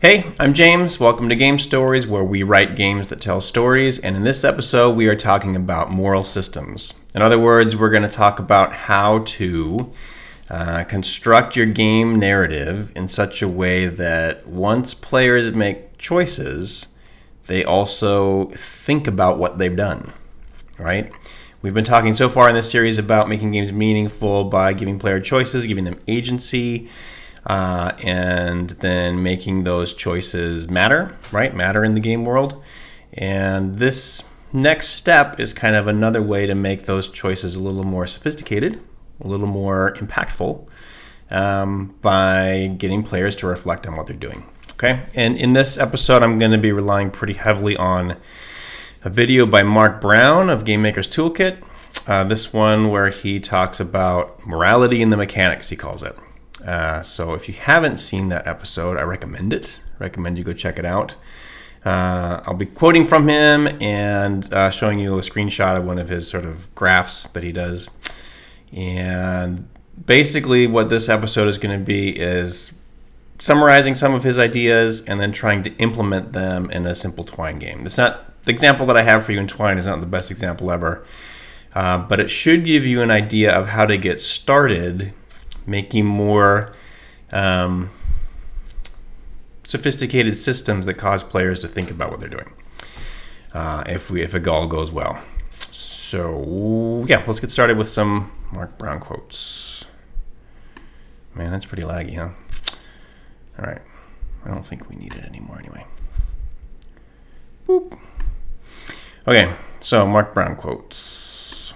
Hey, I'm James. Welcome to Game Stories, where we write games that tell stories. And in this episode, we are talking about moral systems. In other words, we're going to talk about how to construct your game narrative in such a way that once players make choices, they also think about what they've done, right? We've been talking so far in this series about making games meaningful by giving player choices, giving them agency, and then making those choices matter, right? Matter in the game world. And this next step is kind of another way to make those choices a little more sophisticated, a little more impactful, by getting players to reflect on what they're doing. Okay, and in this episode, I'm going to be relying pretty heavily on a video by Mark Brown of Game Maker's Toolkit. This one where he talks about morality and the mechanics, he calls it. So if you haven't seen that episode, I recommend it. Recommend you go check it out. I'll be quoting from him and showing you a screenshot of one of his sort of graphs that he does. And basically what this episode is going to be is summarizing some of his ideas and then trying to implement them in a simple Twine game. It's not the example that I have for you in Twine is not the best example ever, but it should give you an idea of how to get started making more sophisticated systems that cause players to think about what they're doing, if it all goes well. So yeah, let's get started with some Mark Brown quotes. Man, that's pretty laggy, huh? All right, I don't think we need it anymore anyway. Boop. Okay, so Mark Brown quotes.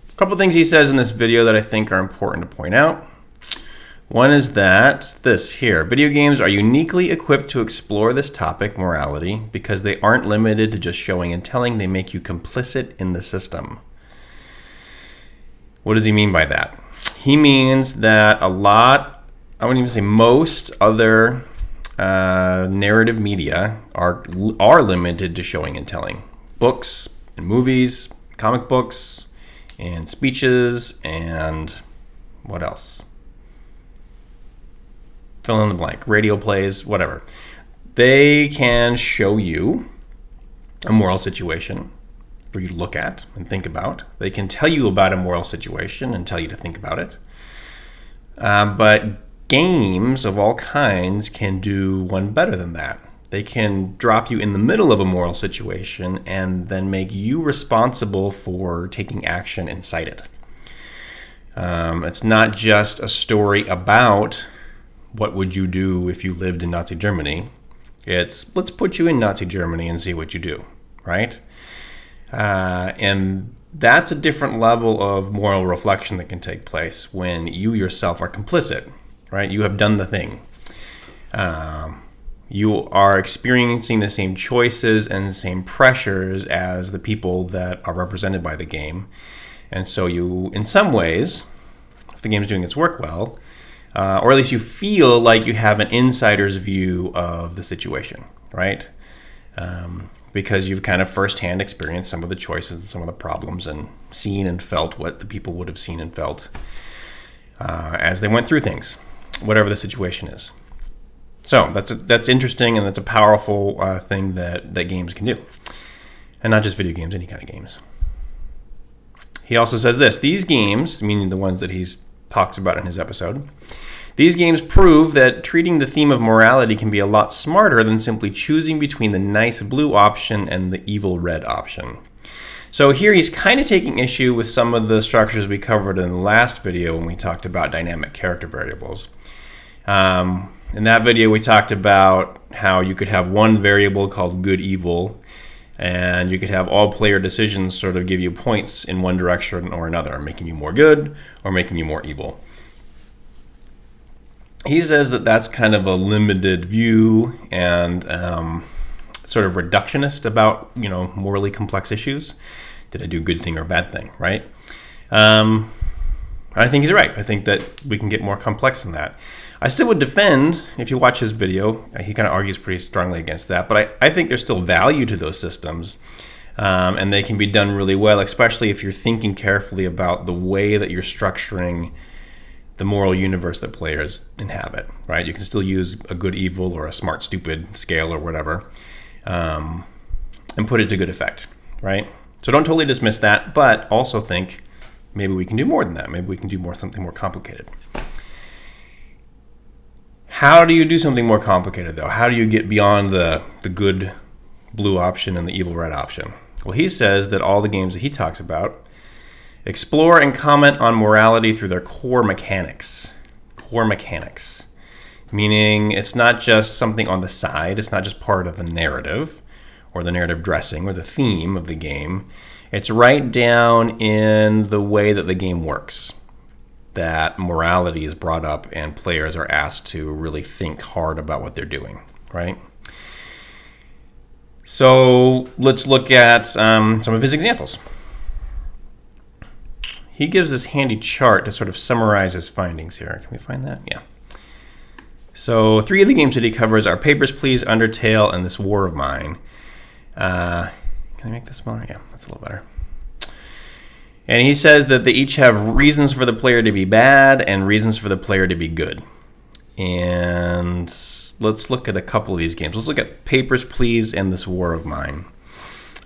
A couple things he says in this video that I think are important to point out. One is that this here, video games are uniquely equipped to explore this topic, morality, because they aren't limited to just showing and telling. They make you complicit in the system. What does he mean by that? He means that I wouldn't even say most other narrative media are limited to showing and telling. Books and movies, comic books, and speeches, and what else? Fill in the blank. Radio plays, whatever. They can show you a moral situation for you to look at and think about. They can tell you about a moral situation and tell you to think about it. But games of all kinds can do one better than that. They can drop you in the middle of a moral situation and then make you responsible for taking action inside it. It's not just a story about what would you do if you lived in Nazi Germany. It's let's put you in Nazi Germany and see what you do, right? And that's a different level of moral reflection that can take place when you yourself are complicit, right? You have done the thing. You are experiencing the same choices and the same pressures as the people that are represented by the game. And so you, in some ways, if the game is doing its work well, or at least you feel like you have an insider's view of the situation, right? Because you've kind of firsthand experienced some of the choices and some of the problems and seen and felt what the people would have seen and felt as they went through things, whatever the situation is. So that's interesting, and that's a powerful thing that games can do. And not just video games, any kind of games. He also says this: these games, meaning the ones that he talks about in his episode, these games prove that treating the theme of morality can be a lot smarter than simply choosing between the nice blue option and the evil red option. So here he's kind of taking issue with some of the structures we covered in the last video when we talked about dynamic character variables. In that video, we talked about how you could have one variable called good-evil, and you could have all player decisions sort of give you points in one direction or another, making you more good or making you more evil. He says that that's kind of a limited view and sort of reductionist about, morally complex issues. Did I do a good thing or a bad thing, right? I think he's right. I think that we can get more complex than that. I still would defend, if you watch his video, he kind of argues pretty strongly against that, but I think there's still value to those systems, and they can be done really well, especially if you're thinking carefully about the way that you're structuring the moral universe that players inhabit, right? You can still use a good evil or a smart stupid scale or whatever, and put it to good effect, right? So don't totally dismiss that, but also think maybe we can do more than that. Maybe we can do something more complicated. How do you do something more complicated, though? How do you get beyond the good blue option and the evil red option? Well, he says that all the games that he talks about explore and comment on morality through their core mechanics. Core mechanics. Meaning it's not just something on the side. It's not just part of the narrative or the narrative dressing or the theme of the game. It's right down in the way that the game works, that morality is brought up and players are asked to really think hard about what they're doing, right? So let's look at some of his examples. He gives this handy chart to sort of summarize his findings here. Can we find that? Yeah. So 3 of the games that he covers are Papers, Please, Undertale, and This War of Mine. Can I make this smaller? Yeah, that's a little better. And he says that they each have reasons for the player to be bad and reasons for the player to be good. And let's look at a couple of these games. Let's look at Papers, Please, and This War of Mine.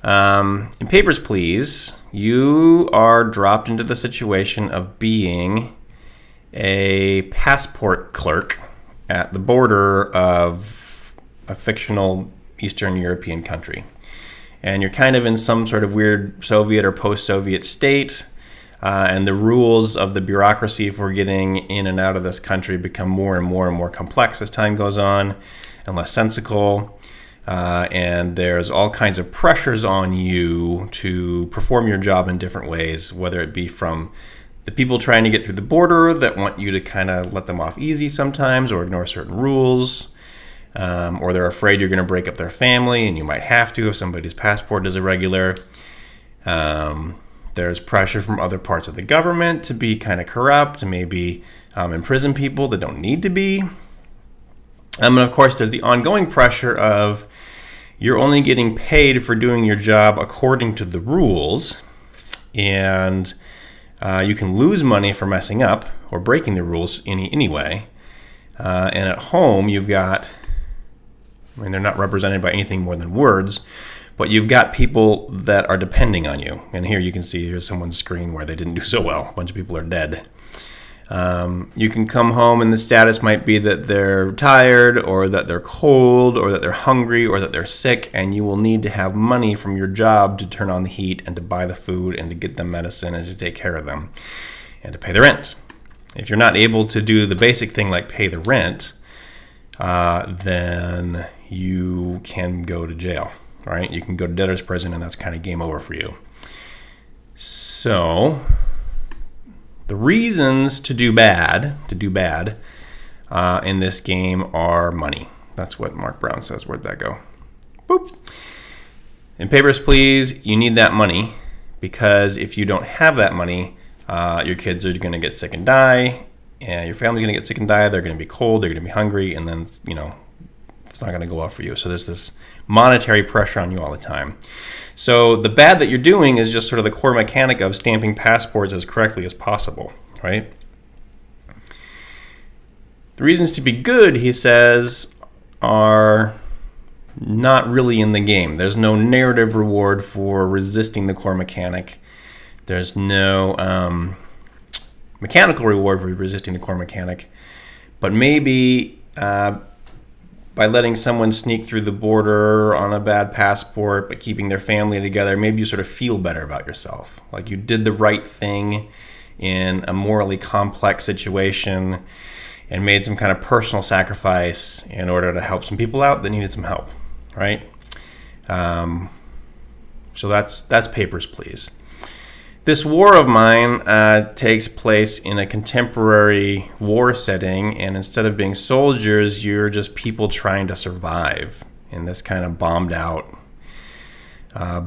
In Papers, Please, you are dropped into the situation of being a passport clerk at the border of a fictional Eastern European country. And you're kind of in some sort of weird Soviet or post-Soviet state, and the rules of the bureaucracy for getting in and out of this country become more and more complex as time goes on, and less sensical. And there's all kinds of pressures on you to perform your job in different ways, whether it be from the people trying to get through the border that want you to kind of let them off easy sometimes or ignore certain rules, or they're afraid you're going to break up their family, and you might have to if somebody's passport is irregular. There's pressure from other parts of the government to be kind of corrupt, and maybe imprison people that don't need to be. And of course, there's the ongoing pressure of you're only getting paid for doing your job according to the rules, and you can lose money for messing up or breaking the rules anyway. And at home, you've got, they're not represented by anything more than words, but you've got people that are depending on you. And here you can see here's someone's screen where they didn't do so well. A bunch of people are dead. You can come home and the status might be that they're tired or that they're cold or that they're hungry or that they're sick, and you will need to have money from your job to turn on the heat and to buy the food and to get them medicine and to take care of them and to pay the rent. If you're not able to do the basic thing like pay the rent, then you can go to jail, right? You can go to debtor's prison, and that's kind of game over for you. So the reasons to do bad in this game are money. That's what Mark Brown says. Where'd that go? Boop. In Papers, Please, you need that money because if you don't have that money, your kids are going to get sick and die, and your family's going to get sick and die. They're going to be cold, they're going to be hungry, and then, it's not going to go well for you. So there's this monetary pressure on you all the time. So the bad that you're doing is just sort of the core mechanic of stamping passports as correctly as possible, right? The reasons to be good, he says, are not really in the game. There's no narrative reward for resisting the core mechanic. There's no mechanical reward for resisting the core mechanic. But maybe by letting someone sneak through the border on a bad passport but keeping their family together, maybe you sort of feel better about yourself. Like you did the right thing in a morally complex situation and made some kind of personal sacrifice in order to help some people out that needed some help, right? So that's Papers, Please. This War of Mine takes place in a contemporary war setting, and instead of being soldiers, you're just people trying to survive in this kind of bombed out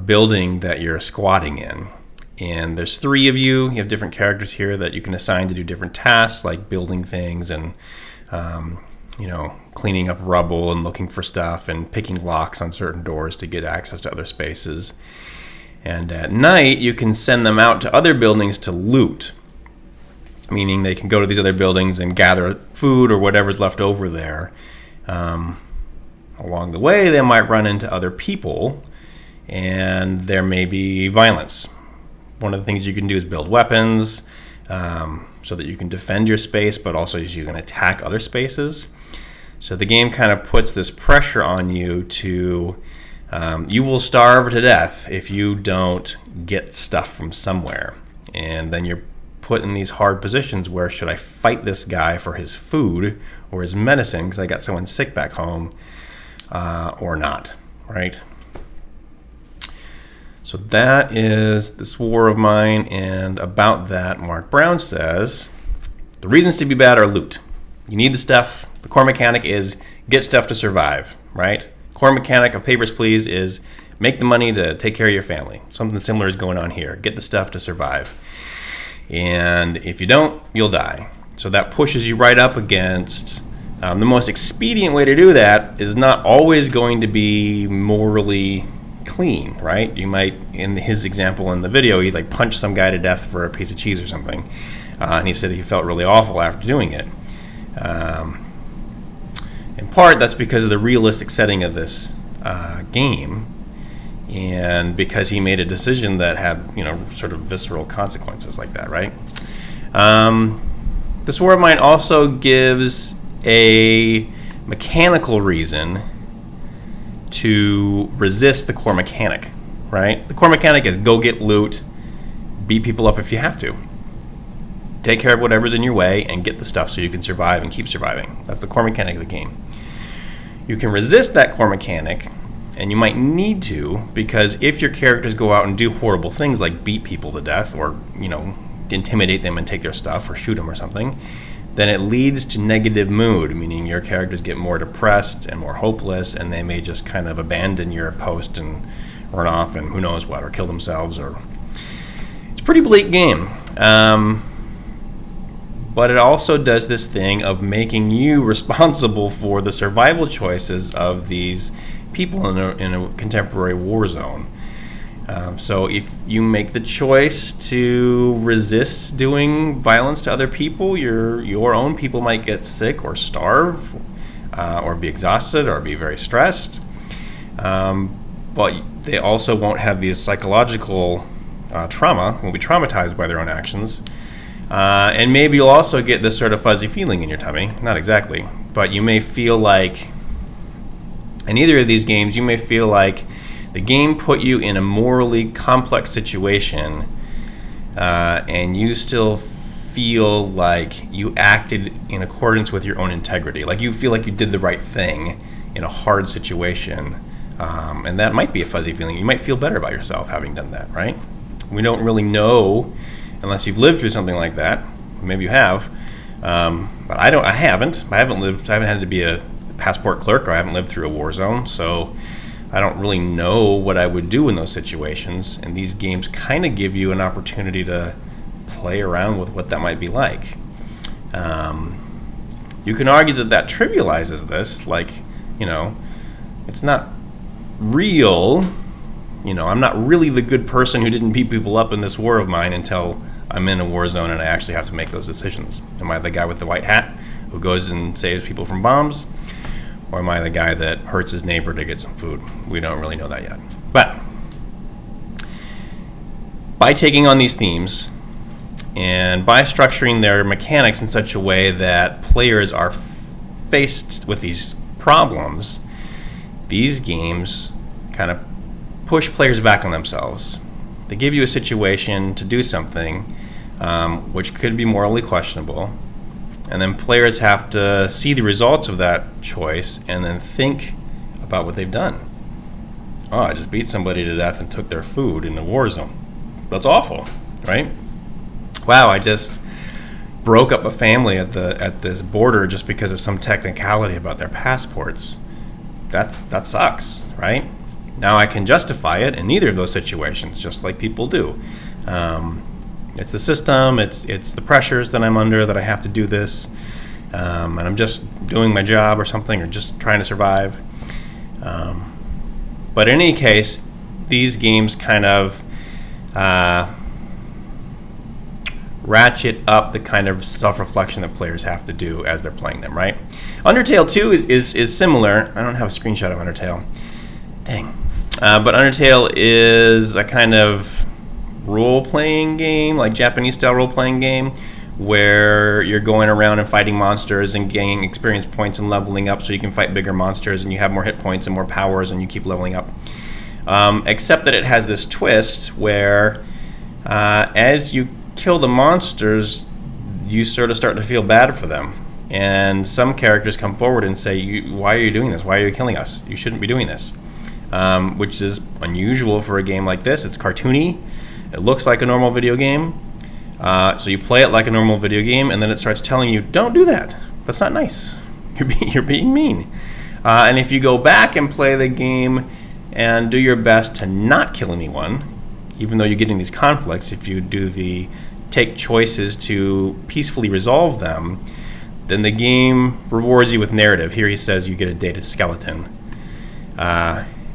building that you're squatting in. And there's 3 of you. You have different characters here that you can assign to do different tasks, like building things and cleaning up rubble and looking for stuff and picking locks on certain doors to get access to other spaces. And at night, you can send them out to other buildings to loot. meaning they can go to these other buildings and gather food or whatever's left over there. Along the way, they might run into other people, and there may be violence. One of the things you can do is build weapons so that you can defend your space, but also you can attack other spaces. So the game kind of puts this pressure on you to, you will starve to death if you don't get stuff from somewhere. And then you're put in these hard positions where, should I fight this guy for his food or his medicine because I got someone sick back home, or not, right? So that is this war of mine, and about that, Mark Brown says, the reasons to be bad are loot. You need the stuff. The core mechanic is get stuff to survive, right? Core mechanic of Papers, Please is make the money to take care of your family. Something similar is going on here. Get the stuff to survive. And if you don't, you'll die. So that pushes you right up against the most expedient way to do that is not always going to be morally clean, right? You might, in his example in the video, he like punched some guy to death for a piece of cheese or something, and he said he felt really awful after doing it. In part, that's because of the realistic setting of this game, and because he made a decision that had, sort of visceral consequences like that, right? This War of Mine also gives a mechanical reason to resist the core mechanic, right? The core mechanic is go get loot, beat people up if you have to. Take care of whatever's in your way and get the stuff so you can survive and keep surviving. That's the core mechanic of the game. You can resist that core mechanic, and you might need to, because if your characters go out and do horrible things like beat people to death or, intimidate them and take their stuff or shoot them or something, then it leads to negative mood, meaning your characters get more depressed and more hopeless, and they may just kind of abandon your post and run off and who knows what, or kill themselves. Or it's a pretty bleak game. But it also does this thing of making you responsible for the survival choices of these people in a contemporary war zone. So if you make the choice to resist doing violence to other people, your own people might get sick or starve, or be exhausted or be very stressed. But they also won't have the psychological trauma, won't be traumatized by their own actions. And maybe you'll also get this sort of fuzzy feeling in your tummy. Not exactly, but you may feel like, in either of these games, you may feel like the game put you in a morally complex situation, and you still feel like you acted in accordance with your own integrity. Like you feel like you did the right thing in a hard situation, and that might be a fuzzy feeling. You might feel better about yourself having done that, right? We don't really know unless you've lived through something like that. Maybe you have, but I haven't. I haven't had to be a passport clerk, or I haven't lived through a war zone, so I don't really know what I would do in those situations. And these games kind of give you an opportunity to play around with what that might be like. You can argue that trivializes this, like, it's not real. I'm not really the good person who didn't beat people up in this war of mine until I'm in a war zone and I actually have to make those decisions. Am I the guy with the white hat who goes and saves people from bombs? Or am I the guy that hurts his neighbor to get some food? We don't really know that yet. But by taking on these themes and by structuring their mechanics in such a way that players are faced with these problems, these games kind of push players back on themselves. They give you a situation to do something which could be morally questionable, and then players have to see the results of that choice and then think about what they've done. Oh, I just beat somebody to death and took their food in a war zone. That's awful, right? Wow, I just broke up a family at this border just because of some technicality about their passports. That sucks, right? Now I can justify it in either of those situations, just like people do. It's the system, it's the pressures that I'm under that I have to do this, and I'm just doing my job or something, or just trying to survive. But in any case, these games kind of ratchet up the kind of self-reflection that players have to do as they're playing them, right? Undertale 2 is similar. I don't have a screenshot of Undertale. Dang. But Undertale is a kind of role-playing game, like Japanese-style role-playing game, where you're going around and fighting monsters and gaining experience points and leveling up so you can fight bigger monsters and you have more hit points and more powers and you keep leveling up. Except that it has this twist where as you kill the monsters, you sort of start to feel bad for them. And some characters come forward and say, why are you doing this? Why are you killing us? You shouldn't be doing this. Which is unusual for a game like this. It's cartoony. It looks like a normal video game. So you play it like a normal video game, and then it starts telling you, don't do that. That's not nice. You're being mean. And if you go back and play the game and do your best to not kill anyone, even though you're getting these conflicts, if you take choices to peacefully resolve them, then the game rewards you with narrative. Here he says you get a data skeleton,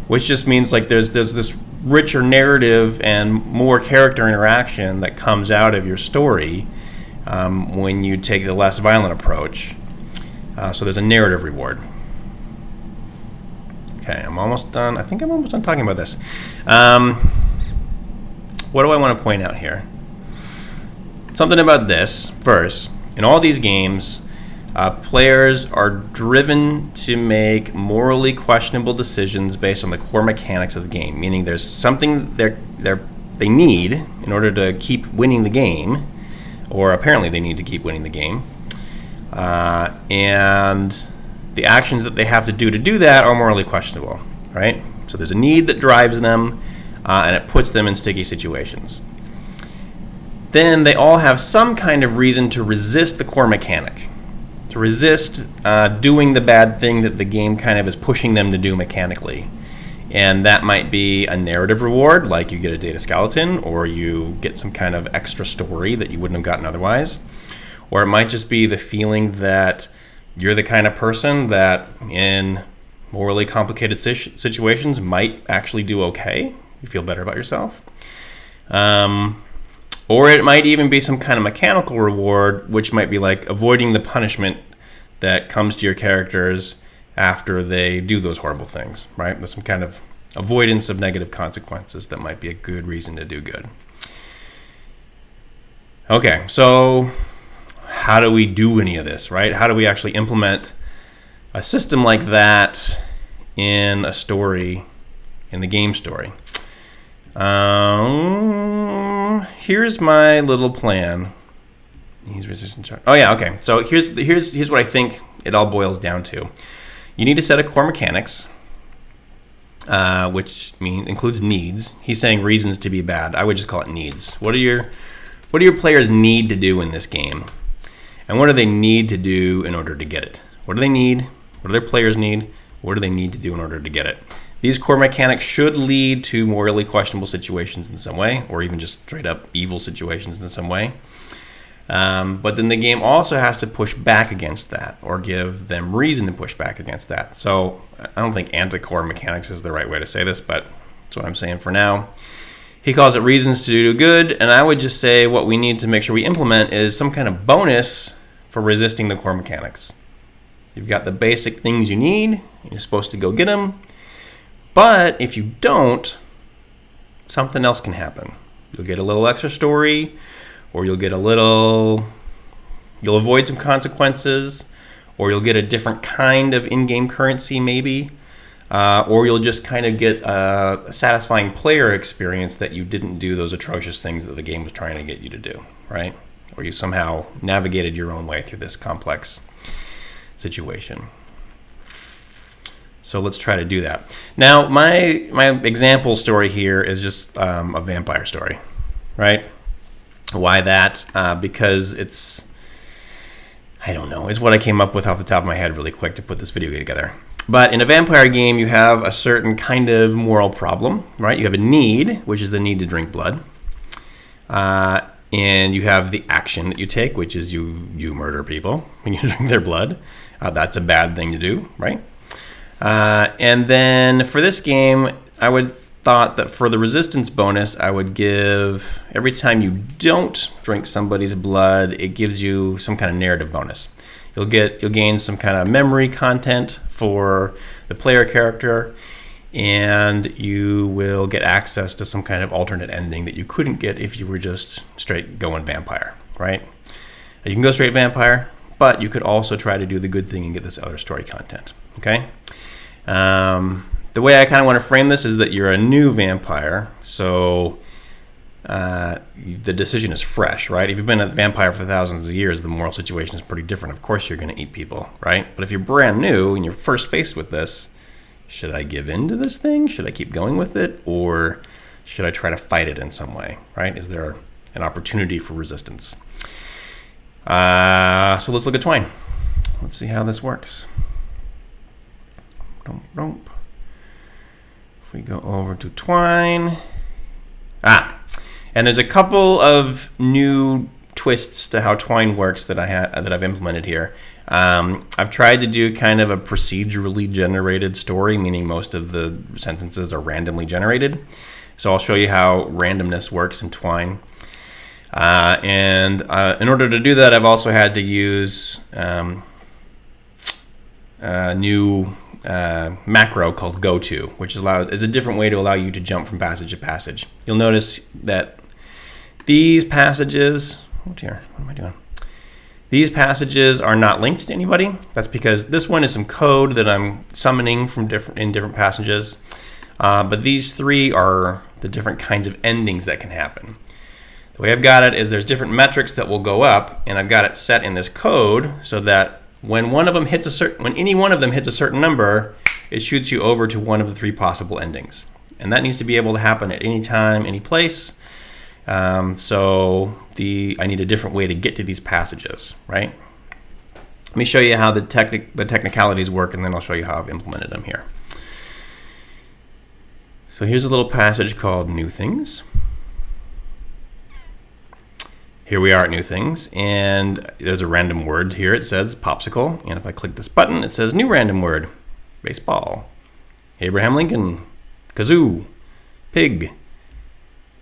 which just means like there's this richer narrative and more character interaction that comes out of your story when you take the less violent approach. So there's a narrative reward. Okay, I'm almost done. I think I'm almost done talking about this. What do I want to point out here? Something about this first. In all these games, players are driven to make morally questionable decisions based on the core mechanics of the game, meaning there's something they need in order to keep winning the game, or apparently they need to keep winning the game, and the actions that they have to do that are morally questionable, right? So there's a need that drives them, and it puts them in sticky situations. Then they all have some kind of reason to resist the core mechanic, to resist doing the bad thing that the game kind of is pushing them to do mechanically. And that might be a narrative reward, like you get a data skeleton, or you get some kind of extra story that you wouldn't have gotten otherwise. Or it might just be the feeling that you're the kind of person that in morally complicated situations might actually do okay. You feel better about yourself. Or it might even be some kind of mechanical reward, which might be like avoiding the punishment that comes to your characters after they do those horrible things, right? There's some kind of avoidance of negative consequences that might be a good reason to do good. Okay, so how do we do any of this, right? How do we actually implement a system like that in a story, in the game story? Here's my little plan. He's resistant charge. Oh yeah, okay. So here's what I think it all boils down to. You need a set of core mechanics, which includes needs. He's saying reasons to be bad. I would just call it needs. What do your players need to do in this game? And what do they need to do in order to get it? What do they need? What do their players need? What do they need to do in order to get it? These core mechanics should lead to morally questionable situations in some way, or even just straight up evil situations in some way. But then the game also has to push back against that, or give them reason to push back against that. So I don't think anti-core mechanics is the right way to say this, but that's what I'm saying for now. He calls it reasons to do good, and I would just say what we need to make sure we implement is some kind of bonus for resisting the core mechanics. You've got the basic things you need, and you're supposed to go get them. But if you don't, something else can happen. You'll get a little extra story, or you'll avoid some consequences, or you'll get a different kind of in-game currency maybe, or you'll just kind of get a satisfying player experience that you didn't do those atrocious things that the game was trying to get you to do, right? Or you somehow navigated your own way through this complex situation. So let's try to do that. Now, my example story here is just a vampire story, right? Why that? Because it's, I don't know, is what I came up with off the top of my head really quick to put this video together. But in a vampire game, you have a certain kind of moral problem, right? You have a need, which is the need to drink blood. And you have the action that you take, which is you murder people when you drink their blood. That's a bad thing to do, right? And then for this game, I would thought that for the resistance bonus, I would give, every time you don't drink somebody's blood, it gives you some kind of narrative bonus. You'll gain some kind of memory content for the player character, and you will get access to some kind of alternate ending that you couldn't get if you were just straight going vampire, right? You can go straight vampire, but you could also try to do the good thing and get this other story content, okay? The way I kind of want to frame this is that you're a new vampire, so the decision is fresh, right? If you've been a vampire for thousands of years, the moral situation is pretty different. Of course you're going to eat people, right? But if you're brand new and you're first faced with this, should I give in to this thing? Should I keep going with it? Or should I try to fight it in some way, right? Is there an opportunity for resistance? So let's look at Twine. Let's see how this works. If we go over to Twine. And there's a couple of new twists to how Twine works that I've implemented here. I've tried to do kind of a procedurally generated story, meaning most of the sentences are randomly generated. So I'll show you how randomness works in Twine. And in order to do that, I've also had to use a new macro called goto, which is a different way to allow you to jump from passage to passage. You'll notice that these passages, oh dear, what am I doing? These passages are not linked to anybody. That's because this one is some code that I'm summoning from different passages. But these three are the different kinds of endings that can happen. The way I've got it is there's different metrics that will go up, and I've got it set in this code so that when any one of them hits a certain number, it shoots you over to one of the three possible endings. And that needs to be able to happen at any time, any place. So I need a different way to get to these passages, right? Let me show you how the technicalities work, and then I'll show you how I've implemented them here. So here's a little passage called New Things. Here we are at New Things, and there's a random word here. It says popsicle, and if I click this button, it says new random word, baseball, Abraham Lincoln, kazoo, pig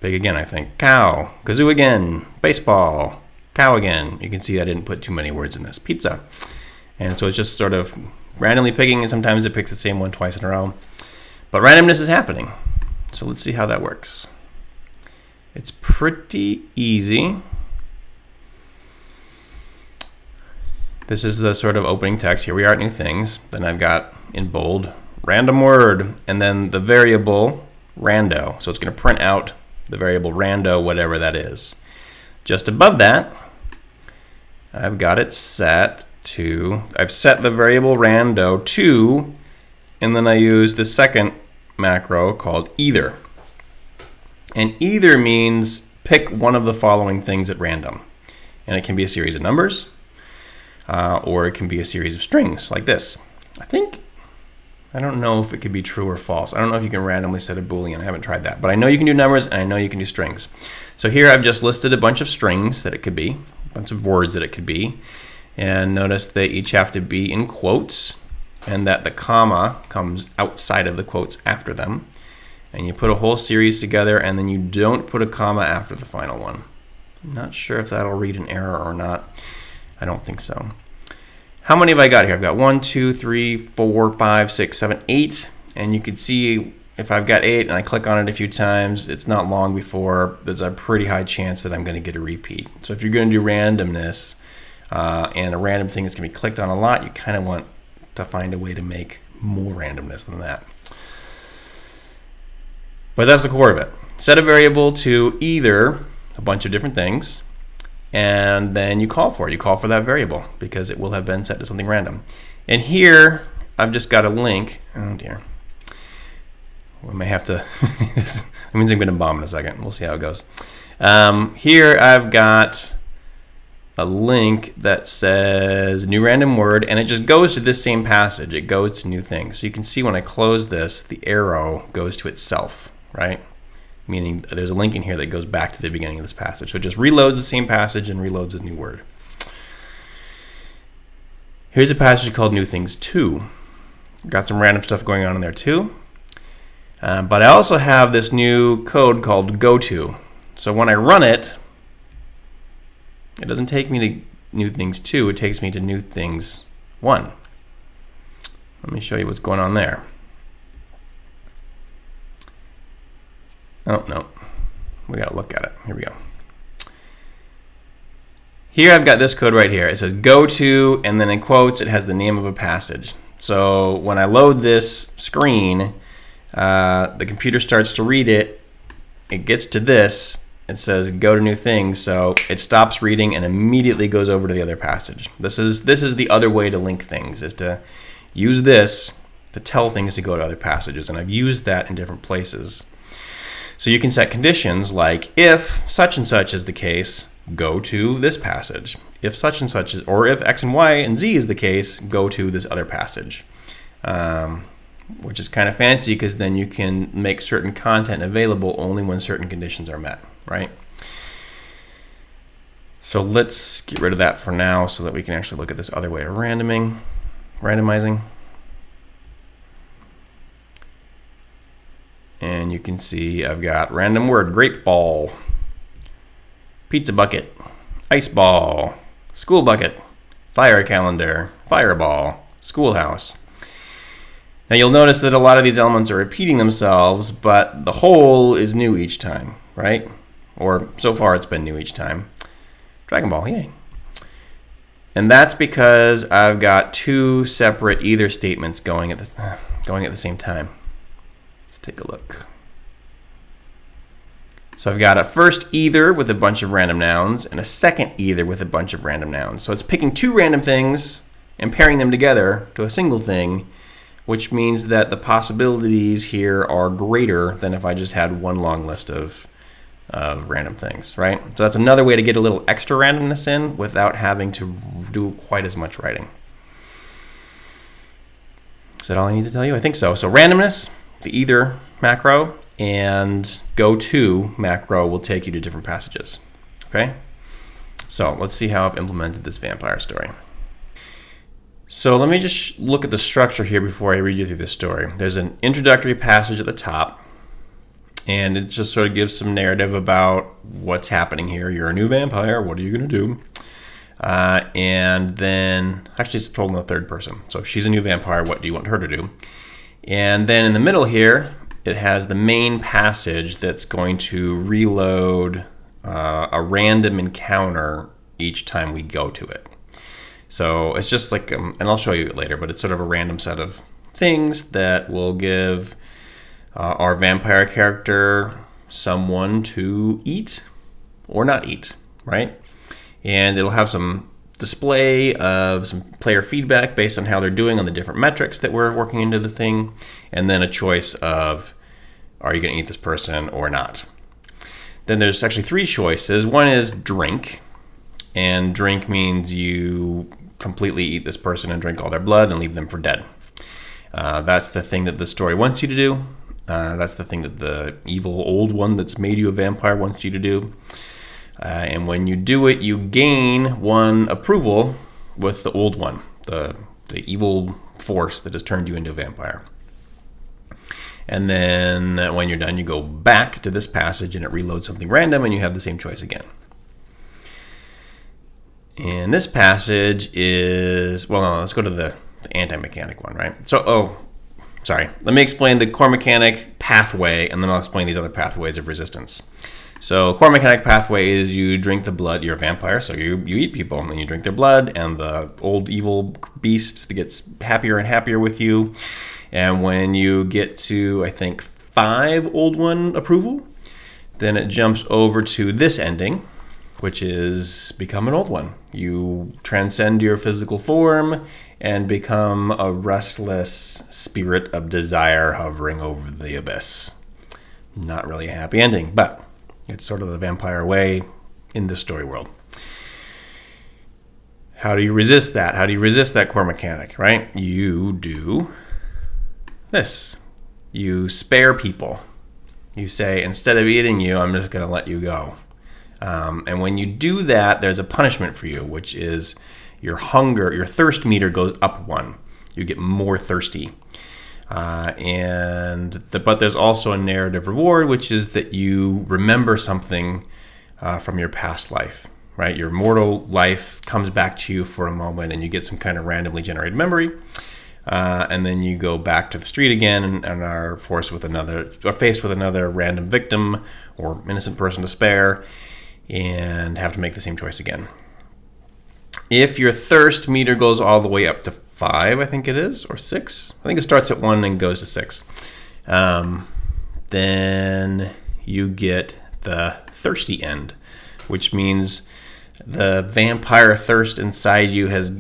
again, I think, cow, kazoo again, baseball, cow again. You can see I didn't put too many words in this, pizza. And so it's just sort of randomly picking, and sometimes it picks the same one twice in a row. But randomness is happening. So let's see how that works. It's pretty easy. This is the sort of opening text. Here we are at New Things. Then I've got in bold, random word, and then the variable rando. So it's going to print out the variable rando, whatever that is. Just above that, I've got it set to, I've set the variable rando to, and then I use the second macro called either. And either means pick one of the following things at random. And it can be a series of numbers, or it can be a series of strings like this. I don't know if it could be true or false. I don't know if you can randomly set a Boolean. I haven't tried that. But I know you can do numbers, and I know you can do strings. So here I've just listed a bunch of strings that it could be, a bunch of words that it could be. And notice they each have to be in quotes, and that the comma comes outside of the quotes after them. And you put a whole series together, and then you don't put a comma after the final one. I'm not sure if that'll read an error or not. I don't think so. How many have I got here? I've got 1, 2, 3, 4, 5, 6, 7, 8. And you can see if I've got 8 and I click on it a few times, it's not long before there's a pretty high chance that I'm going to get a repeat. So if you're going to do randomness and a random thing that's going to be clicked on a lot, you kind of want to find a way to make more randomness than that. But that's the core of it. Set a variable to either a bunch of different things, and then you call for it. You call for that variable because it will have been set to something random. And here, I've just got a link. Oh dear. We may have to, that means I'm going to bomb in a second. We'll see how it goes. Here I've got a link that says new random word, and it just goes to this same passage. It goes to New Things. So you can see when I close this, the arrow goes to itself, right? Meaning there's a link in here that goes back to the beginning of this passage. So it just reloads the same passage and reloads a new word. Here's a passage called New Things 2. Got some random stuff going on in there too. But I also have this new code called goto. So when I run it, it doesn't take me to new things 2, it takes me to new things 1. Let me show you what's going on there. Oh, no. We got to look at it. Here we go. Here I've got this code right here. It says go to, and then in quotes it has the name of a passage. So when I load this screen, the computer starts to read it. It gets to this. It says go to new things. So it stops reading and immediately goes over to the other passage. This is the other way to link things, is to use this to tell things to go to other passages. And I've used that in different places. So you can set conditions like, if such and such is the case, go to this passage. If such and such is, or if X and Y and Z is the case, go to this other passage. Which is kind of fancy because then you can make certain content available only when certain conditions are met, right? So let's get rid of that for now so that we can actually look at this other way of randomizing. And you can see I've got random word, grape ball, pizza bucket, ice ball, school bucket, fire calendar, fireball, schoolhouse. Now you'll notice that a lot of these elements are repeating themselves, but the whole is new each time, right? Or so far it's been new each time. Dragon Ball, yay. And that's because I've got 2 separate either statements going at the same time. Let's take a look. So I've got a first either with a bunch of random nouns and a second either with a bunch of random nouns. So it's picking 2 random things and pairing them together to a single thing, which means that the possibilities here are greater than if I just had one long list of random things, right? So that's another way to get a little extra randomness in without having to do quite as much writing. Is that all I need to tell you? I think so. So randomness, the either macro, and go to macro will take you to different passages, okay? So let's see how I've implemented this vampire story. So let me just look at the structure here before I read you through this story. There's an introductory passage at the top, and it just sort of gives some narrative about what's happening here. You're a new vampire. What are you going to do? And then, actually it's told in the third person. So she's a new vampire. What do you want her to do? And then in the middle here, it has the main passage that's going to reload a random encounter each time we go to it. So it's just like, and I'll show you it later, but it's sort of a random set of things that will give our vampire character someone to eat or not eat, right? And it'll have some display of some player feedback based on how they're doing on the different metrics that we're working into the thing, and then a choice of, are you going to eat this person or not? Then there's actually 3 choices. One is drink, and drink means you completely eat this person and drink all their blood and leave them for dead. That's the thing that the story wants you to do. That's the thing that the evil old one that's made you a vampire wants you to do. And when you do it, you gain 1 approval with the old one, the evil force that has turned you into a vampire. And then when you're done, you go back to this passage and it reloads something random and you have the same choice again. And this passage is, well, no, let's go to the anti-mechanic one, right? So, let me explain the core mechanic pathway, and then I'll explain these other pathways of resistance. So core mechanic pathway is you drink the blood, you're a vampire, so you eat people, and you drink their blood, and the old evil beast gets happier and happier with you. And when you get to, I think, 5 old one approval, then it jumps over to this ending, which is become an old one. You transcend your physical form and become a restless spirit of desire hovering over the abyss. Not really a happy ending, but it's sort of the vampire way in the story world. How do you resist that? How do you resist that core mechanic, right? You do this. You spare people. You say, instead of eating you, I'm just going to let you go. And when you do that, there's a punishment for you, which is your thirst meter goes up 1. You get more thirsty. But there's also a narrative reward, which is that you remember something from your past life, right? Your mortal life comes back to you for a moment, and you get some kind of randomly generated memory, and then you go back to the street again and are faced with another random victim or innocent person to spare, and have to make the same choice again. If your thirst meter goes all the way up to 5, I think it is, or 6. I think it starts at 1 and goes to 6. Then you get the thirsty end, which means the vampire thirst inside you has,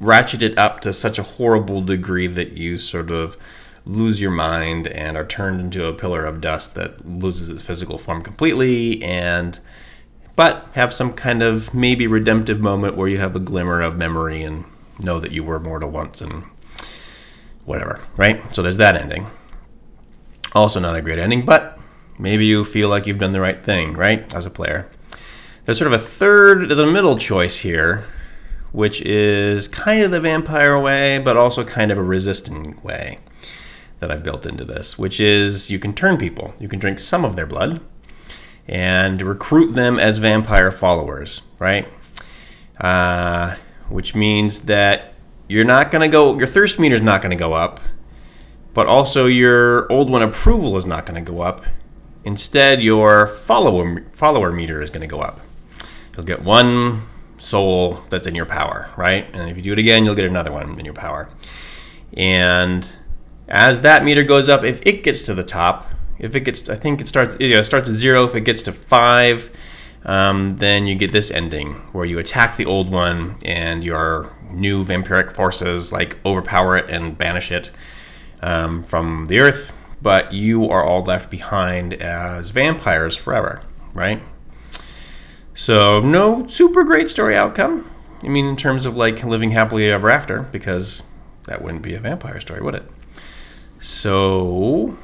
ratcheted up to such a horrible degree that you sort of lose your mind and are turned into a pillar of dust that loses its physical form completely, but have some kind of maybe redemptive moment where you have a glimmer of memory and know that you were mortal once and whatever, right? So there's that ending. Also not a great ending, but maybe you feel like you've done the right thing, right, as a player. There's sort of there's a middle choice here, which is kind of the vampire way, but also kind of a resisting way that I built into this, which is you can turn people. You can drink some of their blood and recruit them as vampire followers, right? Which means that your thirst meter is not going to go up, but also your old one approval is not going to go up. Instead, your follower meter is going to go up. You'll get one soul that's in your power, right? And if you do it again, you'll get another one in your power. And as that meter goes up, if it gets to the top, it starts at 0. If it gets to 5, then you get this ending where you attack the old one and your new vampiric forces overpower it and banish it from the earth, but you are all left behind as vampires forever, right? So no super great story outcome. I mean, in terms of living happily ever after, because that wouldn't be a vampire story, would it? So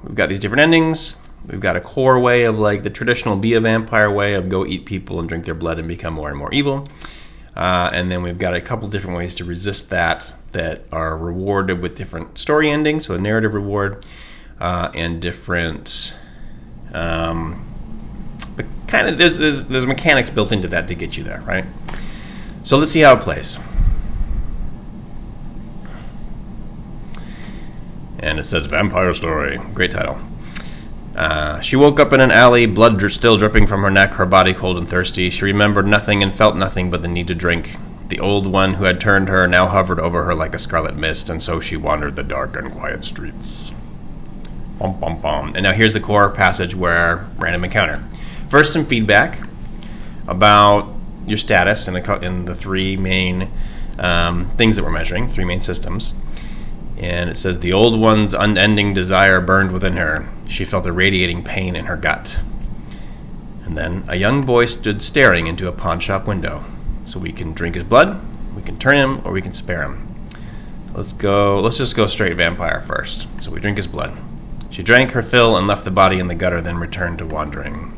we've got these different endings. We've got a core way of the traditional be a vampire way of go eat people and drink their blood and become more and more evil. And then we've got a couple different ways to resist that are rewarded with different story endings, so a narrative reward, and different, but kind of there's mechanics built into that to get you there, right? So let's see how it plays. And it says Vampire Story. Great title. She woke up in an alley, blood still dripping from her neck, her body cold and thirsty. She remembered nothing and felt nothing but the need to drink. The old one who had turned her now hovered over her like a scarlet mist, and so she wandered the dark and quiet streets. Bum, bum, bum. And now here's the core passage where random encounter. First, some feedback about your status in the 3 main things that we're measuring, 3 main systems. And it says, the old one's unending desire burned within her. She felt a radiating pain in her gut. And then a young boy stood staring into a pawn shop window. So we can drink his blood, we can turn him, or we can spare him. Let's just go straight vampire first. So we drink his blood. She drank her fill and left the body in the gutter, then returned to wandering.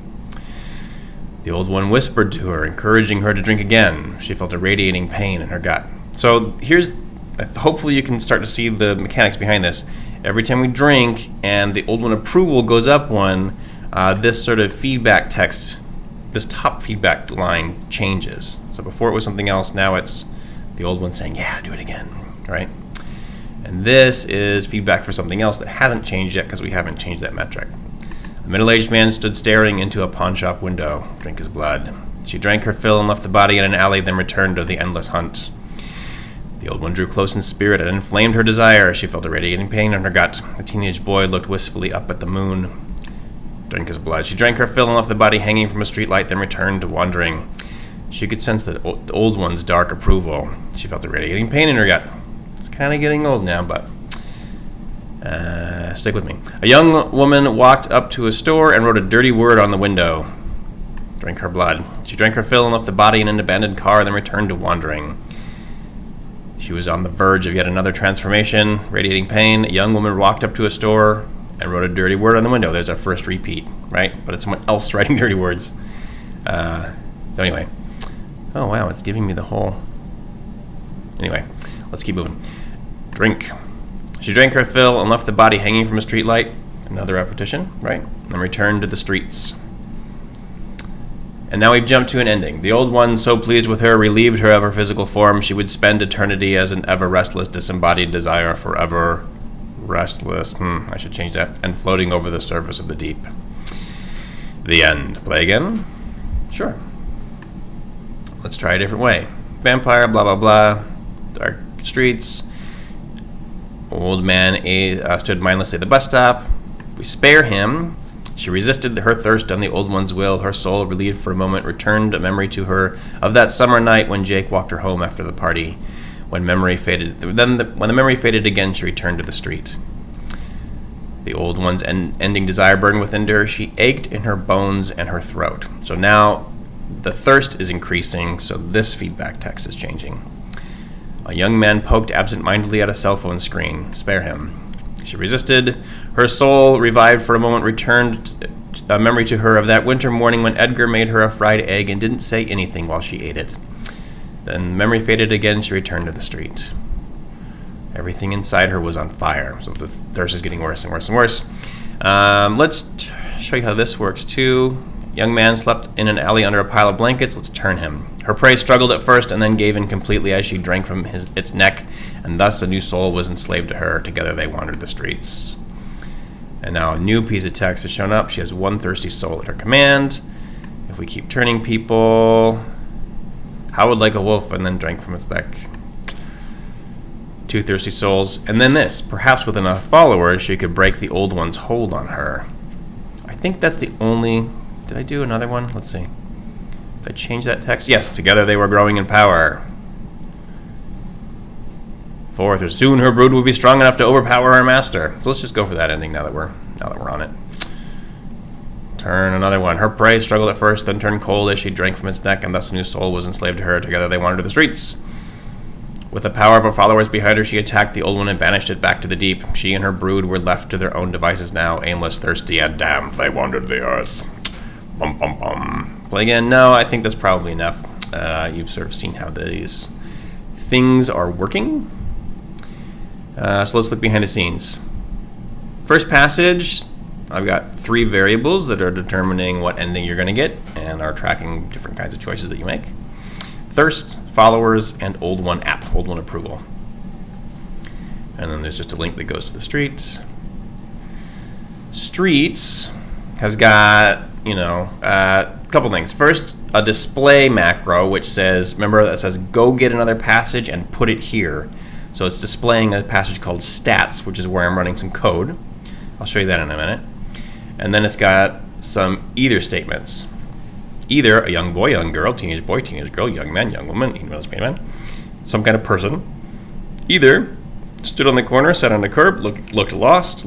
The old one whispered to her, encouraging her to drink again. She felt a radiating pain in her gut. So hopefully you can start to see the mechanics behind this. Every time we drink and the old one approval goes up 1, this sort of feedback text, this top feedback line changes. So before it was something else, now it's the old one saying, yeah, do it again, right? And this is feedback for something else that hasn't changed yet because we haven't changed that metric. A middle-aged man stood staring into a pawn shop window. Drink his blood. She drank her fill and left the body in an alley, then returned to the endless hunt. The old one drew close in spirit and inflamed her desire. She felt a radiating pain in her gut. The teenage boy looked wistfully up at the moon. Drink his blood. She drank her fill and left the body hanging from a streetlight, then returned to wandering. She could sense the old one's dark approval. She felt a radiating pain in her gut. It's kind of getting old now, but stick with me. A young woman walked up to a store and wrote a dirty word on the window. Drink her blood. She drank her fill and left the body in an abandoned car, then returned to wandering. She was on the verge of yet another transformation. Radiating pain. A young woman walked up to a store and wrote a dirty word on the window. There's our first repeat, right? But it's someone else writing dirty words. So anyway. Oh, wow, it's giving me the whole... Anyway, let's keep moving. Drink. She drank her fill and left the body hanging from a streetlight. Another repetition, right? And returned to the streets. And now we've jumped to an ending. The old one, so pleased with her, relieved her of her physical form. She would spend eternity as an ever restless, disembodied desire, forever restless. I should change that. And floating over the surface of the deep. The end. Play again? Sure. Let's try a different way. Vampire, blah, blah, blah. Dark streets. Old man stood mindlessly at the bus stop. We spare him. She resisted her thirst on the old one's will. Her soul, relieved for a moment, returned a memory to her of that summer night when Jake walked her home after the party. When memory faded, when the memory faded again, she returned to the street. The old one's ending desire burned within her. She ached in her bones and her throat. So now the thirst is increasing, so this feedback text is changing. A young man poked absent-mindedly at a cell phone screen. Spare him. She resisted. Her soul, revived for a moment, returned a memory to her of that winter morning when Edgar made her a fried egg and didn't say anything while she ate it. Then memory faded again. She returned to the street. Everything inside her was on fire, so the thirst is getting worse and worse and worse. Let's show you how this works, too. Young man slept in an alley under a pile of blankets. Let's turn him. Her prey struggled at first and then gave in completely as she drank from its neck, and thus a new soul was enslaved to her. Together they wandered the streets. And now a new piece of text has shown up. She has one thirsty soul at her command. If we keep turning people, howled like a wolf and then drank from its neck. Two thirsty souls. And then this. Perhaps with enough followers, she could break the old one's hold on her. I think that's the only... Did I do another one? Let's see. Did I change that text? Yes, together they were growing in power. Fourth, or soon her brood will be strong enough to overpower her master. So let's just go for that ending now that we're on it. Turn another one. Her prey struggled at first, then turned cold as she drank from its neck, and thus a new soul was enslaved to her. Together they wandered to the streets. With the power of her followers behind her, she attacked the old one and banished it back to the deep. She and her brood were left to their own devices now, aimless, thirsty, and damned. They wandered the earth. Bum, bum, bum. Play again? No, I think that's probably enough. You've sort of seen how these things are working. So let's look behind the scenes. First passage, I've got 3 variables that are determining what ending you're going to get and are tracking different kinds of choices that you make. Thirst, followers, and old one app, old one approval. And then there's just a link that goes to the streets. Streets has got, a couple things. First, a display macro, which says, remember that says go get another passage and put it here. So it's displaying a passage called stats, which is where I'm running some code. I'll show you that in a minute. And then it's got some either statements. Either a young boy, young girl, teenage boy, teenage girl, young man, young woman, man, some kind of person. Either stood on the corner, sat on the curb, looking lost,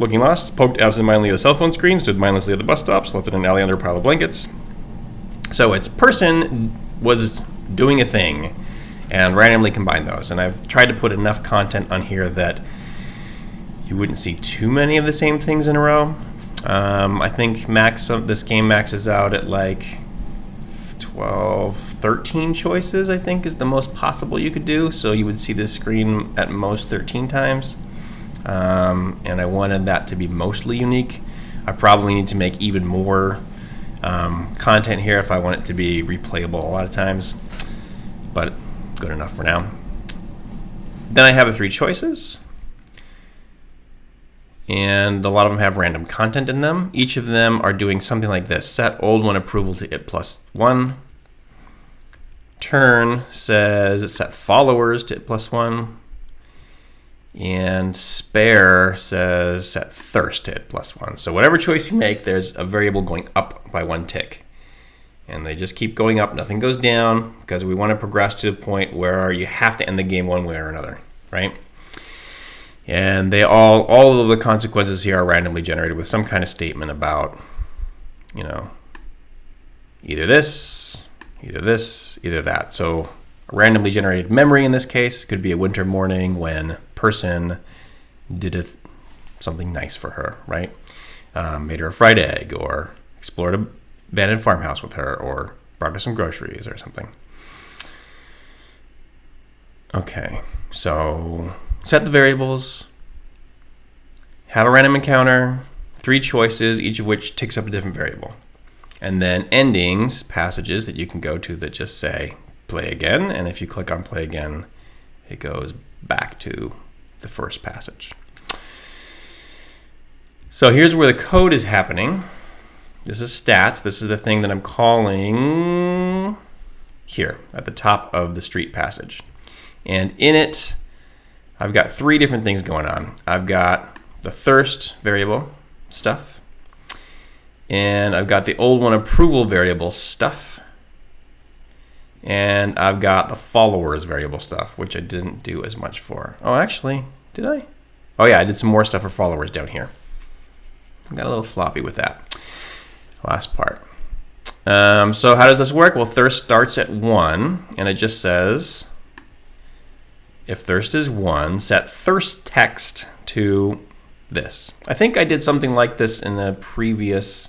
poked absentmindedly at a cell phone screen, stood mindlessly at the bus stop, slept in an alley under a pile of blankets. So its person was doing a thing and randomly combine those. And I've tried to put enough content on here that you wouldn't see too many of the same things in a row. I think this game maxes out at like 12, 13 choices, I think, is the most possible you could do. So you would see this screen at most 13 times. And I wanted that to be mostly unique. I probably need to make even more content here if I want it to be replayable a lot of times. But good enough for now. Then I have the 3 choices. And a lot of them have random content in them. Each of them are doing something like this. Set old one approval to it +1. Turn says set followers to it +1. And spare says set thirst to it +1. So whatever choice you make, there's a variable going up by 1 tick. And they just keep going up. Nothing goes down because we want to progress to a point where you have to end the game one way or another, right? And they all of the consequences here are randomly generated with some kind of statement about, either this, either that. So a randomly generated memory in this case could be a winter morning when person did something nice for her, right? Made her a fried egg or explored a abandoned farmhouse with her or brought her some groceries or something. Okay, so set the variables, have a random encounter, 3 choices, each of which takes up a different variable. And then endings, passages that you can go to that just say play again. And if you click on play again, it goes back to the first passage. So here's where the code is happening. This is stats. This is the thing that I'm calling here at the top of the street passage. And in it, I've got 3 different things going on. I've got the thirst variable stuff, and I've got the old one approval variable stuff, and I've got the followers variable stuff, which I didn't do as much for. Oh, actually, did I? Oh yeah, I did some more stuff for followers down here. I got a little sloppy with that last part. So how does this work? Well, thirst starts at 1, and it just says, if thirst is 1, set thirst text to this. I think I did something like this in a previous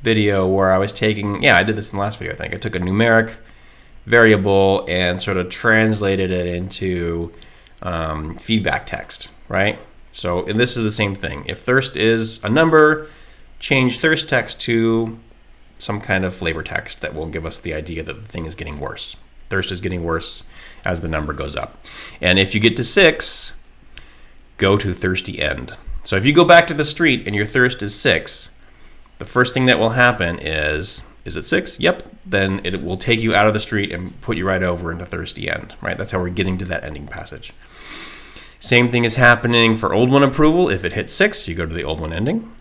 video where I was taking, yeah, I did this in the last video, I think. I took a numeric variable and sort of translated it into feedback text, right? So, and this is the same thing. If thirst is a number, change thirst text to some kind of flavor text that will give us the idea that the thing is getting worse. Thirst is getting worse as the number goes up. And if you get to 6, go to thirsty end. So if you go back to the street and your thirst is 6, the first thing that will happen is it 6? Yep. Then it will take you out of the street and put you right over into thirsty end, right? That's how we're getting to that ending passage. Same thing is happening for old one approval. If it hits 6, you go to the old one ending.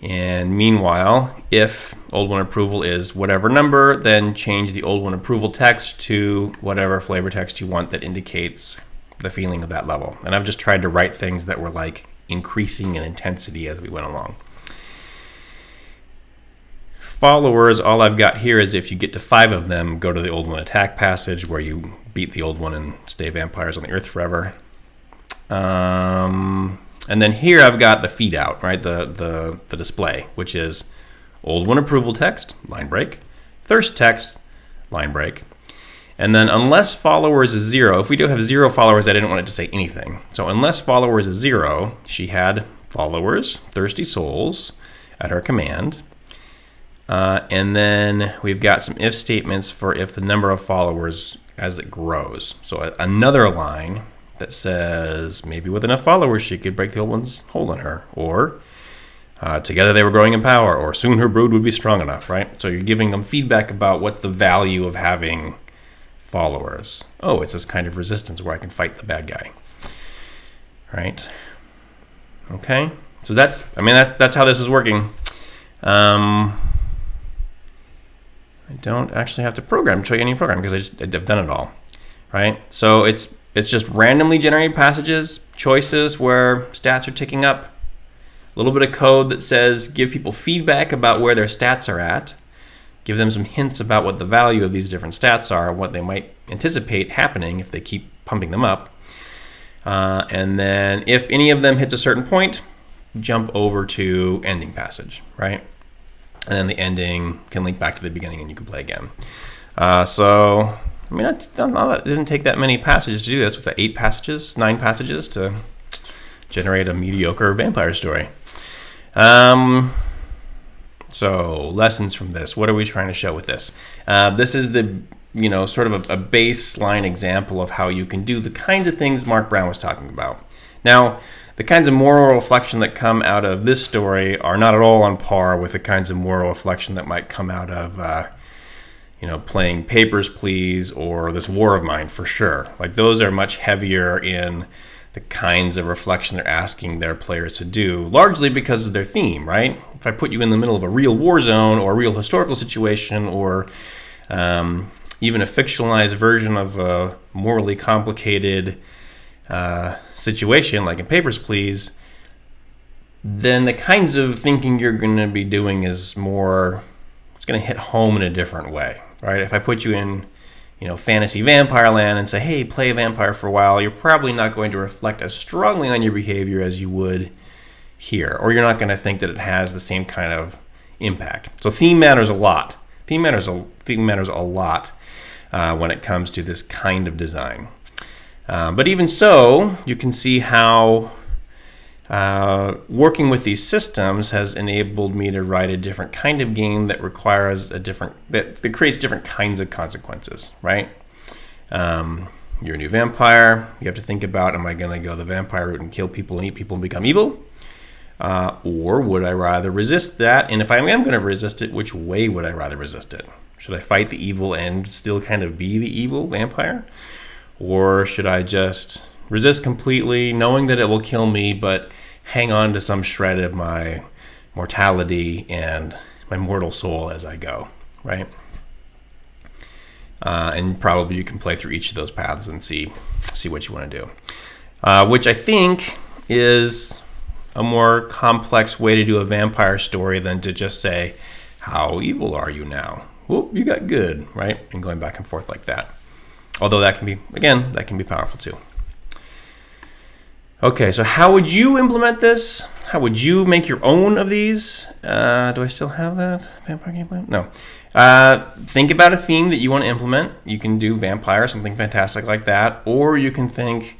And meanwhile, if old one approval is whatever number, then change the old one approval text to whatever flavor text you want that indicates the feeling of that level. And I've just tried to write things that were like increasing in intensity as we went along. Followers, all I've got here is if you get to 5 of them, go to the old one attack passage where you beat the old one and stay vampires on the earth forever. And then here I've got the feed out, right? The display, which is old one approval text, line break, thirst text, line break. And then unless followers is 0, if we do have 0 followers, I didn't want it to say anything. So unless followers is 0, she had followers, thirsty souls, at her command. And then we've got some if statements for if the number of followers as it grows. So another line that says maybe with enough followers she could break the old one's hold on her, or together they were growing in power, or soon her brood would be strong enough, right? So you're giving them feedback about what's the value of having followers. Oh, it's this kind of resistance where I can fight the bad guy, right? Okay, so that's how this is working. I don't actually have to show you any program because I've done it all, right? So it's just randomly generated passages, choices where stats are ticking up, a little bit of code that says give people feedback about where their stats are at, give them some hints about what the value of these different stats are, what they might anticipate happening if they keep pumping them up. And then if any of them hits a certain point, jump over to ending passage, right? And then the ending can link back to the beginning and you can play again. So, I mean, it didn't take that many passages to do this, with the 9 passages to generate a mediocre vampire story. So, lessons from this. What are we trying to show with this? This is the, sort of a baseline example of how you can do the kinds of things Mark Brown was talking about. Now, the kinds of moral reflection that come out of this story are not at all on par with the kinds of moral reflection that might come out of, playing Papers, Please, or This War of Mine, for sure. Like, those are much heavier in the kinds of reflection they're asking their players to do, largely because of their theme, right? If I put you in the middle of a real war zone or a real historical situation, or even a fictionalized version of a morally complicated situation, like in Papers, Please, then the kinds of thinking you're going to be doing is more, it's going to hit home in a different way, right? If I put you in, fantasy vampire land and say, hey, play a vampire for a while, you're probably not going to reflect as strongly on your behavior as you would here, or you're not going to think that it has the same kind of impact. So theme matters a lot. Theme matters a lot when it comes to this kind of design. But even so, you can see how working with these systems has enabled me to write a different kind of game that requires that creates different kinds of consequences, right? You're a new vampire. You have to think about, am I going to go the vampire route and kill people and eat people and become evil? Or would I rather resist that? And if I am going to resist it, which way would I rather resist it? Should I fight the evil and still kind of be the evil vampire? Or should I just resist completely, knowing that it will kill me, but hang on to some shred of my mortality and my mortal soul as I go, right? And probably you can play through each of those paths and see what you want to do. Which I think is a more complex way to do a vampire story than to just say, how evil are you now? Whoop, you got good, right? And going back and forth like that. Although that can be powerful too. Okay, so how would you implement this? How would you make your own of these? Do I still have that vampire gameplay? No. Think about a theme that you want to implement. You can do vampire, something fantastic like that. Or you can think,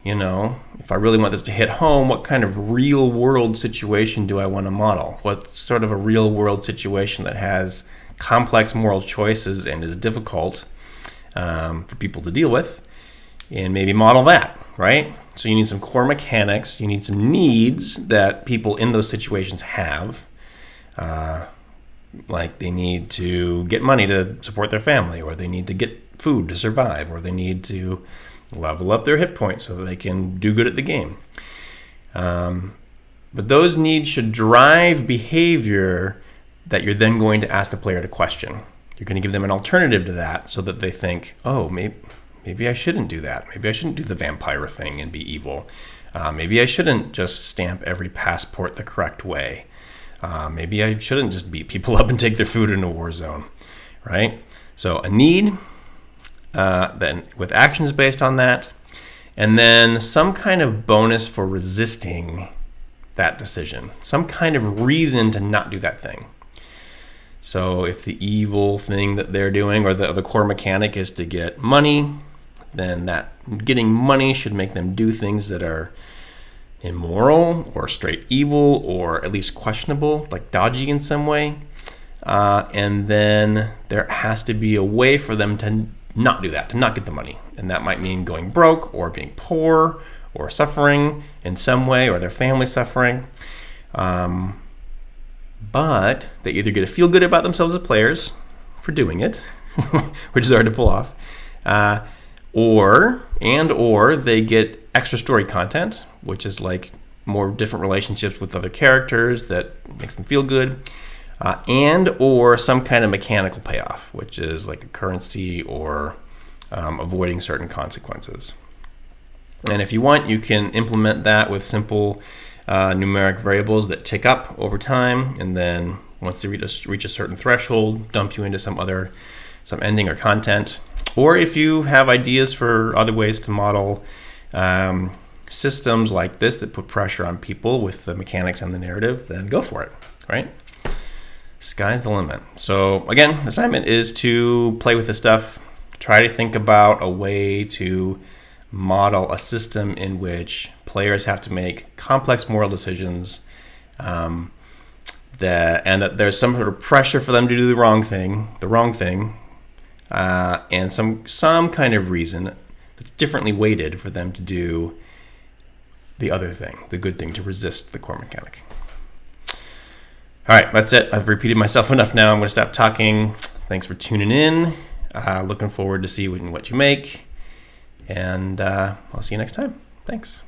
if I really want this to hit home, what kind of real world situation do I want to model? What sort of a real world situation that has complex moral choices and is difficult for people to deal with? And maybe model that, right? So you need some core mechanics. You need some needs that people in those situations have. Like they need to get money to support their family, or they need to get food to survive, or they need to level up their hit points so that they can do good at the game. But those needs should drive behavior that you're then going to ask the player to question. You're going to give them an alternative to that so that they think, oh, maybe I shouldn't do that. Maybe I shouldn't do the vampire thing and be evil. Maybe I shouldn't just stamp every passport the correct way. Maybe I shouldn't just beat people up and take their food in a war zone, right? So a need, then with actions based on that, and then some kind of bonus for resisting that decision, some kind of reason to not do that thing. So if the evil thing that they're doing or the core mechanic is to get money, then that getting money should make them do things that are immoral or straight evil or at least questionable, like dodgy in some way. And then there has to be a way for them to not do that, to not get the money. And that might mean going broke or being poor or suffering in some way, or their family suffering. But they either get to feel good about themselves as players for doing it, which is hard to pull off, or they get extra story content, which is like more different relationships with other characters that makes them feel good, or some kind of mechanical payoff, which is like a currency or avoiding certain consequences. And if you want, you can implement that with simple numeric variables that tick up over time, and then once they reach a certain threshold, dump you into some ending or content. Or if you have ideas for other ways to model systems like this that put pressure on people with the mechanics and the narrative, then go for it, right? Sky's the limit. So again, the assignment is to play with this stuff, try to think about a way to model a system in which players have to make complex moral decisions, that there's some sort of pressure for them to do the wrong thing, and some kind of reason that's differently weighted for them to do the other thing, the good thing, to resist the core mechanic. All right, that's it. I've repeated myself enough now. I'm going to stop talking. Thanks for tuning in. Looking forward to see what you make. And I'll see you next time. Thanks.